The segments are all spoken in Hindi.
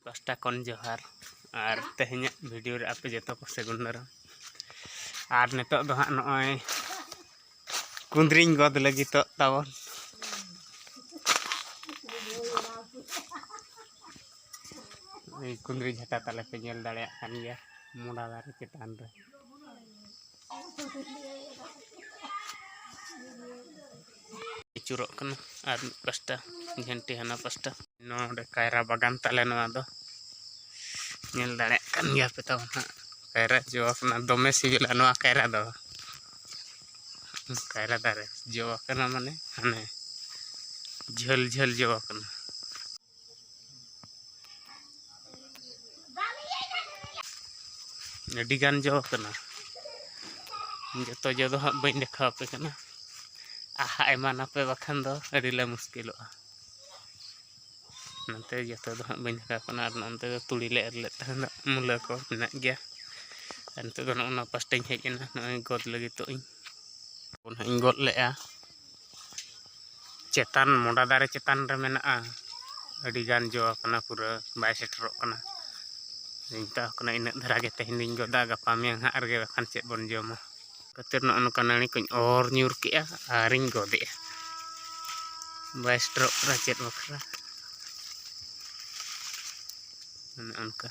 पास्टा कौन जोहार और तेहना वीडियो रे आपे जो को सेगुन दाराम और नितो दो हाँ नॉय कुंद्री गद लगी तो तावन कुंद्री झटा ताले पे नेल दाड़े कान गया मोड़ा दारे चेतान रे चुरोक कना और पास्टा झंटी हना पास्टा नोडे कायरा बागान ताले नवा दो नेल दाड़े कान गया पे तावन हाँ कायरा जो अपना दोमे सिबिला नवा कायरा दो कायरा दारे जो कना माने हने झल झल जो कना अड़ी गान जो कना जो जो हाँ बी देखा पे कना आहा एमा नापे बखान दो अड़ीला मुश्किलों नते जो हाँ बी देखा कना नते तुड़ी ले ले मूला को मेना गया नते ना पास्टाई हेजना नई गद लगी तो इन गद लेआ चेतान मोड़ा दारे चेतान रे मेना अड़ी गान जो कना पूरा बाय सेटरोक कना इंता कना इन धरा के तेहन दिन गदा गपा मेंग हाँ रगे बखान चेत बन जमा कतिर नका नानी को और न्यूर के आरिंग गदे बाय सेटरोक कना चेत बखरा उनका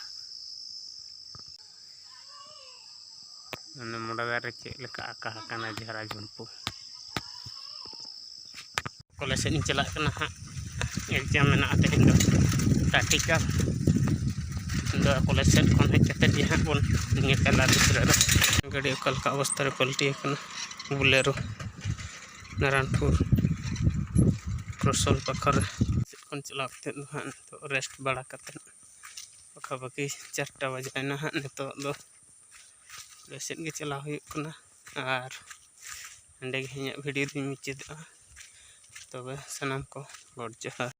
मोड़ा दारे चेत लेका आका कना झरा झुंपू कॉलेज से चला कना हाँ एग्जाम मेना तेहन दो प्रैक्टिकल दो कॉलेज से खन हेज कते हाँ बन नेपेला दूसरे गाड़ी अकालका अवस्था रे पलटी बुलेरो नारायणपुर क्रसोल पाखर खन चला हाँ तो रेस्ट बड़ा पखा बाकी 4टा बजायना हाँ नितो दो सेट के चला हुई और अंडे वीडियो दी मुचाद तब सामान को गॉड जोहार।